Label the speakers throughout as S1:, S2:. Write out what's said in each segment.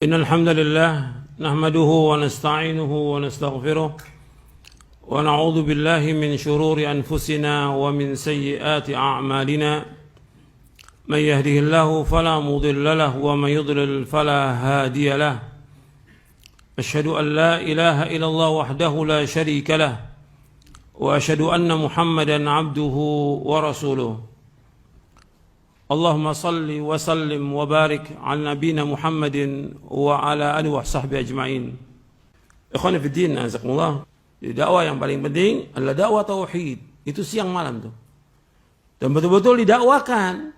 S1: إن الحمد لله نحمده ونستعينه ونستغفره ونعوذ بالله من شرور أنفسنا ومن سيئات أعمالنا من يهده الله فلا مضل له ومن يضلل فلا هادي له أشهد أن لا إله إلا الله وحده لا شريك له وأشهد أن محمدا عبده ورسوله اللهم صل وسلم وبارك على نبينا محمد وعلى آله وصحبه أجمعين. Ikhwan fillah, azakumullah. Dakwah yang paling penting adalah dakwah tauhid. Itu siang malam tuh. Dan betul-betul didakwakan.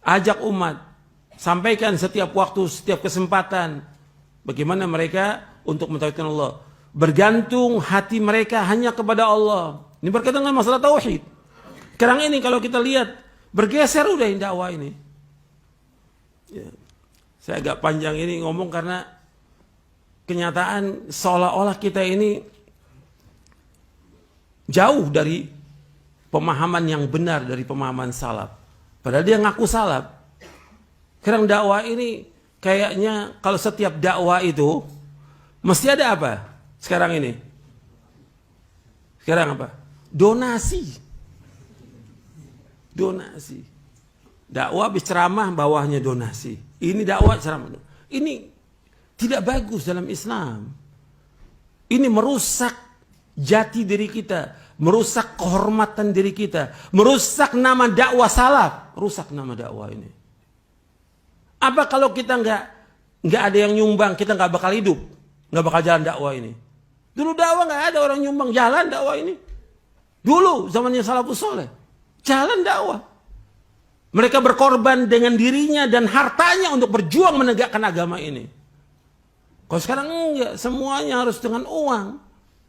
S1: Ajak umat, sampaikan setiap waktu, setiap kesempatan bagaimana mereka untuk mentauhidkan Allah. Bergantung hati mereka hanya kepada Allah. Ini berkaitan dengan masalah tauhid. Sekarang ini kalau kita lihat bergeser udah dakwah ini. Ya. Saya agak panjang ini ngomong karena kenyataan seolah-olah kita ini jauh dari pemahaman yang benar dari pemahaman salaf. Padahal dia ngaku salaf. Sekarang dakwah ini kayaknya kalau setiap dakwah itu mesti ada apa? Sekarang ini. Sekarang apa? Donasi. Donasi. Dakwah habis ceramah bawahnya donasi. Ini dakwah ceramah. Ini tidak bagus dalam Islam. Ini merusak jati diri kita, merusak kehormatan diri kita, merusak nama dakwah salaf, rusak nama dakwah ini. Apa kalau kita nggak ada yang nyumbang, kita nggak bakal hidup, nggak bakal jalan dakwah ini. Dulu dakwah nggak ada orang nyumbang, jalan dakwah ini. Dulu zamannya salafus soleh. Jalan dakwah. Mereka berkorban dengan dirinya dan hartanya untuk berjuang menegakkan agama ini. Kalau sekarang enggak, semuanya harus dengan uang.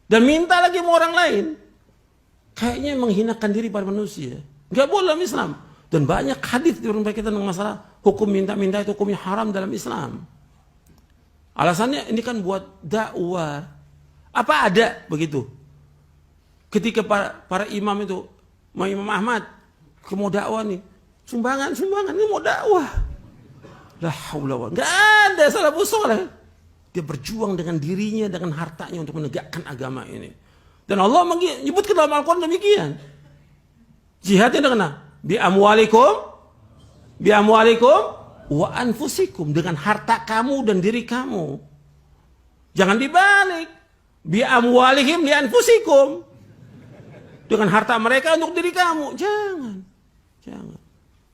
S1: Dan minta lagi sama orang lain. Kayaknya menghinakan diri pada manusia. Enggak boleh dalam Islam. Dan banyak hadis berkaitan dengan masalah hukum minta-minta itu hukumnya haram dalam Islam. Alasannya ini kan buat dakwah. Apa ada begitu? Ketika para imam itu, Imam Ahmad, mau dakwah nih, sumbangan ini mau dakwah. La haula wa enggak ada salafus saleh. Dia berjuang dengan dirinya, dengan hartanya untuk menegakkan agama ini. Dan Allah menyebutkan dalam Al-Quran demikian. Jihadnya dengan bi amwalikum wa anfusikum, dengan harta kamu dan diri kamu. Jangan dibalik. Bi amwalihim li anfusikum. Dengan harta mereka untuk diri kamu. Jangan.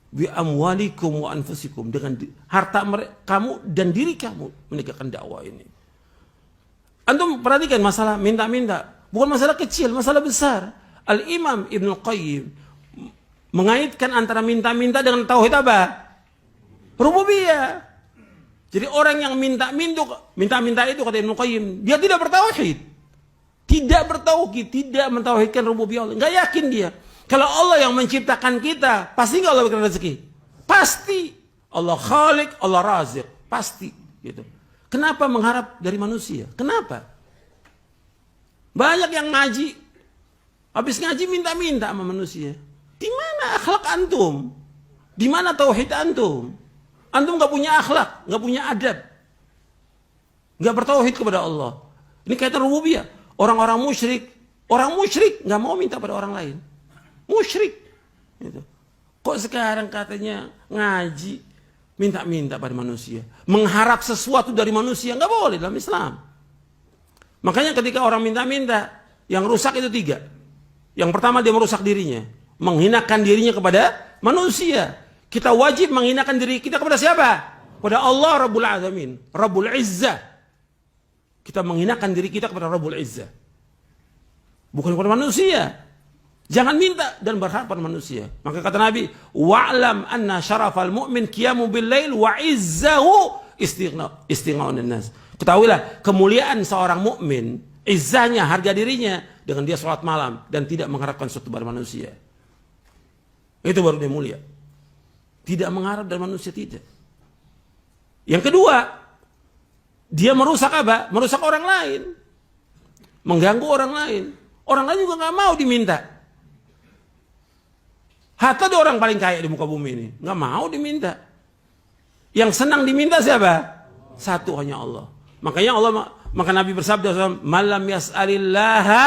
S1: Bi amwalikum wa anfusikum, dengan harta kamu dan diri kamu menegakkan dakwah ini. Antum perhatikan masalah minta-minta, bukan masalah kecil, masalah besar. Al-Imam Ibnu Qayyim mengaitkan antara minta-minta dengan tauhid apa? Rububiyah. Jadi orang yang minta-minta itu kata Ibnu Qayyim, dia tidak bertauhid. Tidak bertauhid, tidak mentauhidkan rububiyah Allah. Enggak yakin dia. Kalau Allah yang menciptakan kita, pasti enggak Allah berikan rezeki? Pasti. Allah Khalik, Allah Razik. Pasti. Gitu. Kenapa mengharap dari manusia? Kenapa? Banyak yang ngaji. Habis ngaji minta-minta sama manusia. Di mana akhlak antum? Di mana tauhid antum? Antum enggak punya akhlak, enggak punya adab. Enggak bertauhid kepada Allah. Ini kaitan rububiyah. Orang-orang musyrik nggak mau minta pada orang lain. Musyrik. Gitu. Kok sekarang katanya ngaji minta-minta pada manusia, mengharap sesuatu dari manusia, nggak boleh dalam Islam. Makanya ketika orang minta-minta, yang rusak itu 3. Yang pertama dia merusak dirinya, menghinakan dirinya kepada manusia. Kita wajib menghinakan diri kita kepada siapa? Kepada Allah Rabbul Alamin, Rabbul Izzah. Kita menghinakan diri kita kepada Rabbul Izzah. Bukan kepada manusia. Jangan minta dan berharap pada manusia. Maka kata Nabi, wa'lam anna syarafal mu'min qiyamu bil lail wa izzahu istighna'un nas. Ketahuilah kemuliaan seorang mukmin, izzahnya, harga dirinya dengan dia salat malam dan tidak mengharapkan sesuatu dari manusia. Itu baru dia mulia. Tidak mengharap dari manusia, tidak. Yang kedua, dia merusak apa? Merusak orang lain. Mengganggu orang lain. Orang lain juga nggak mau diminta. Hatta ada orang paling kaya di muka bumi ini, nggak mau diminta. Yang senang diminta siapa? Satu hanya Allah. Maka Nabi bersabda, "Malam yas'alillaha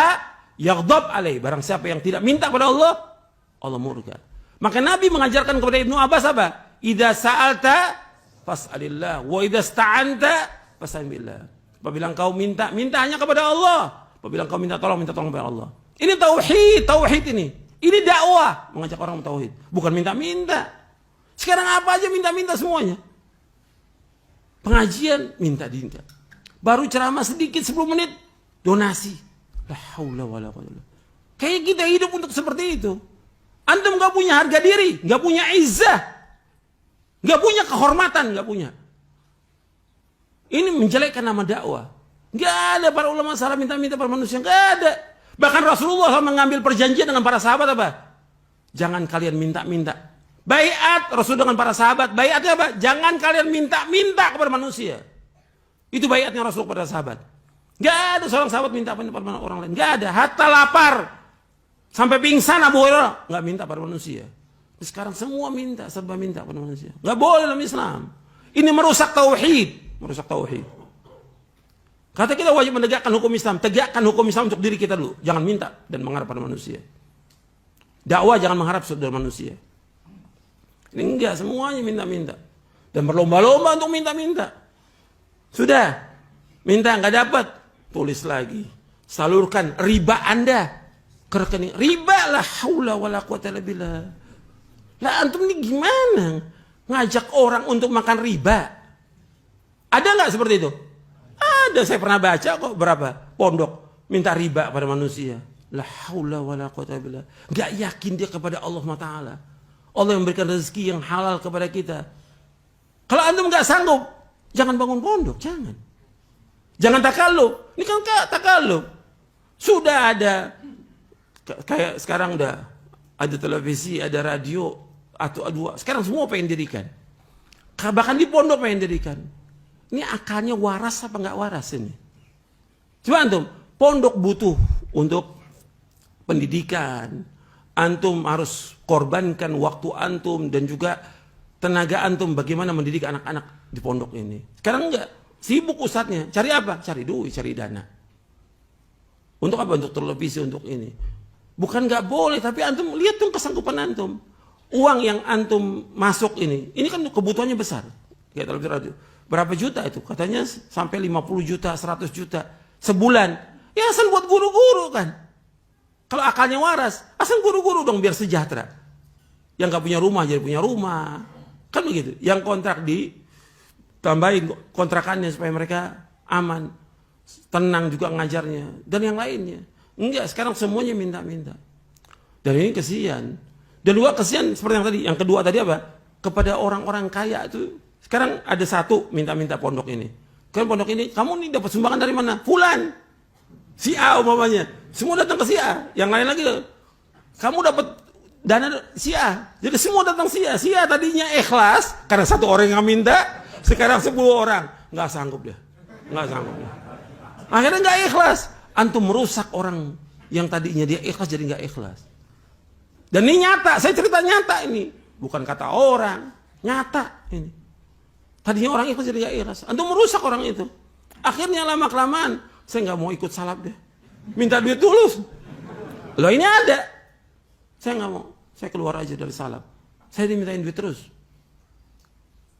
S1: yaghdab alaih." Barang siapa yang tidak minta kepada Allah, Allah murka. Maka Nabi mengajarkan kepada Ibnu Abbas apa? "Idza sa'alta fas'alillah wa idza sta'anta fasta'in billah." Apabila engkau minta, minta hanya kepada Allah. Apabila engkau minta tolong kepada Allah. Ini tauhid ini. Ini dakwah, mengajak orang tauhid, bukan minta-minta. Sekarang apa aja minta-minta semuanya. Pengajian minta. Baru ceramah sedikit 10 menit donasi. La haula wala quwwata. Kayak kita hidup untuk seperti itu. Antum gak punya harga diri, gak punya izzah, gak punya kehormatan, gak punya. Ini menjelekkan nama dakwah. Gak ada para ulama salah minta-minta pada manusia, gak ada. Bahkan Rasulullah SAW mengambil perjanjian dengan para sahabat apa? Jangan kalian minta-minta. Baiat Rasul dengan para sahabat, baiatnya apa? Jangan kalian minta-minta kepada manusia. Itu baiatnya Rasul kepada sahabat. Gak ada seorang sahabat minta pada orang lain, gak ada. Hatta lapar sampai pingsan Abu Hurairah gak minta pada manusia. Sekarang semua minta, serba minta pada manusia. Gak boleh dalam Islam. Ini merusak tauhid, merusak tauhid. Kata kita wajib menegakkan hukum Islam. Tegakkan hukum Islam untuk diri kita dulu. Jangan minta dan mengharap pada manusia. Dakwah jangan mengharap dari manusia. Ini enggak, semuanya minta-minta. Dan berlomba-lomba untuk minta-minta. Sudah, minta nggak dapat, tulis lagi. Salurkan riba Anda ke rekening. Riba, la haula wala quwata illa billah. Lah antum ini gimana? Ngajak orang untuk makan riba. Ada nggak seperti itu? Ada, saya pernah baca kok berapa pondok minta riba pada manusia. La haula wala quwata illa billah. Enggak yakin dia kepada Allah Taala. Allah yang memberikan rezeki yang halal kepada kita. Kalau antum enggak sanggup, jangan bangun pondok, jangan. Jangan takalluf. Ini kan takalluf. Sudah ada kayak sekarang udah ada televisi, ada radio atau dua. Sekarang semua pengen dirikan. Bahkan di pondok pengen dirikan. Ini akalnya waras apa nggak waras ini? Coba antum, pondok butuh untuk pendidikan. Antum harus korbankan waktu antum dan juga tenaga antum bagaimana mendidik anak-anak di pondok ini. Sekarang enggak, sibuk ustadznya. Cari apa? Cari duit, cari dana. Untuk apa? Untuk televisi, untuk ini. Bukan nggak boleh, tapi antum lihat tuh kesanggupan antum. Uang yang antum masuk ini kan kebutuhannya besar. Kayak televisi radio. Berapa juta itu? Katanya sampai 50 juta, 100 juta sebulan. Ya asal buat guru-guru kan. Kalau akalnya waras, asal guru-guru dong biar sejahtera. Yang gak punya rumah jadi punya rumah. Kan begitu. Yang kontrak ditambahin kontrakannya supaya mereka aman. Tenang juga ngajarnya. Dan yang lainnya. Enggak, sekarang semuanya minta-minta. Dan ini kesian. Dan juga kesian seperti yang tadi. Yang kedua tadi apa? Kepada orang-orang kaya itu. Sekarang ada satu minta-minta pondok ini. Kan pondok ini, kamu nih dapat sumbangan dari mana? Fulan. Si A umpamanya. Semua datang ke si A. Yang lain lagi, kamu dapat dana si A. Jadi semua datang si A. Si A tadinya ikhlas, karena satu orang yang minta, sekarang 10 orang. Nggak sanggup dia. Nggak sanggup dia. Akhirnya nggak ikhlas. Antum merusak orang yang tadinya dia ikhlas jadi nggak ikhlas. Dan ini nyata, saya cerita nyata ini. Bukan kata orang, nyata ini. Tadinya orang ikhlas jadi gak ikhlas. Antum merusak orang itu. Akhirnya lama-kelamaan, saya nggak mau ikut salap deh. Minta duit tulus. Loh ini ada. Saya nggak mau. Saya keluar aja dari salap. Saya dimintain duit terus.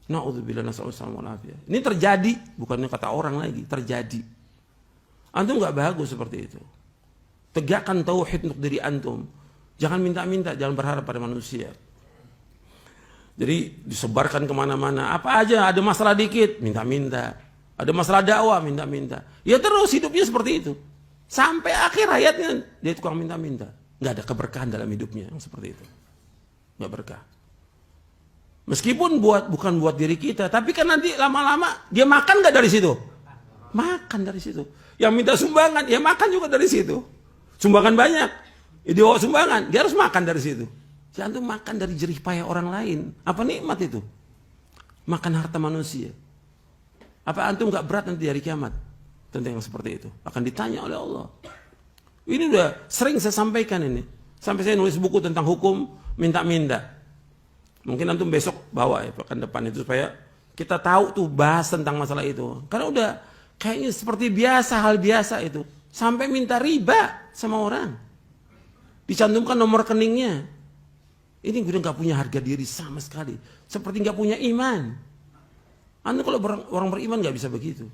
S1: Na'udzubillah nas'alullah wal-afiyah. Ini terjadi. Bukannya kata orang lagi. Terjadi. Antum nggak bagus seperti itu. Tegakkan tauhid untuk diri antum. Jangan minta-minta. Jangan berharap pada manusia. Jadi disebarkan kemana-mana. Apa aja ada masalah dikit, minta-minta. Ada masalah dakwah, minta-minta. Ya terus hidupnya seperti itu. Sampai akhir hayatnya dia tukang minta-minta. Nggak ada keberkahan dalam hidupnya yang seperti itu. Nggak berkah. Meskipun bukan buat diri kita, tapi kan nanti lama-lama dia makan nggak dari situ? Makan dari situ. Yang minta sumbangan, ya makan juga dari situ. Sumbangan banyak. Ya dia bawa sumbangan, dia harus makan dari situ. Jangan tuh makan dari jerih payah orang lain. Apa nikmat itu? Makan harta manusia. Apa antum gak berat nanti hari kiamat? Tentang yang seperti itu. Akan ditanya oleh Allah. Ini udah sering saya sampaikan ini. Sampai saya nulis buku tentang hukum minta-minta. Mungkin antum besok bawa ya pekan depan itu supaya kita tahu tuh bahas tentang masalah itu. Karena udah kayaknya seperti biasa, hal biasa itu. Sampai minta riba sama orang. Dicantumkan nomor rekeningnya. Ini udah nggak punya harga diri sama sekali. Seperti nggak punya iman. Anda kalau orang beriman nggak bisa begitu.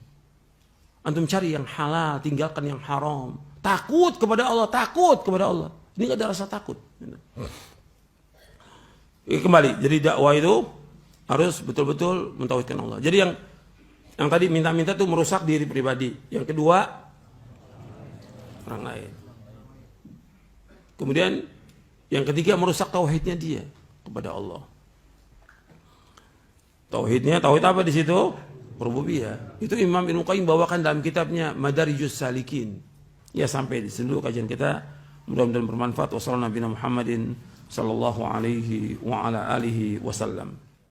S1: Antum cari yang halal, tinggalkan yang haram. Takut kepada Allah, takut kepada Allah. Ini nggak ada rasa takut. Kembali, jadi dakwah itu harus betul-betul mentauhidkan Allah. Jadi yang tadi minta-minta itu merusak diri pribadi. Yang kedua, orang lain. Kemudian yang ketiga merusak tauhidnya dia kepada Allah. Tauhidnya, tauhid apa di situ? Rububiyah. Itu Imam Ibnu Qayyim bawakan dalam kitabnya Madarijus Salikin. Ya, sampai di sini dulu kajian kita. Mudah-mudahan bermanfaat. Wassalamualaikum warahmatullahi wabarakatuh.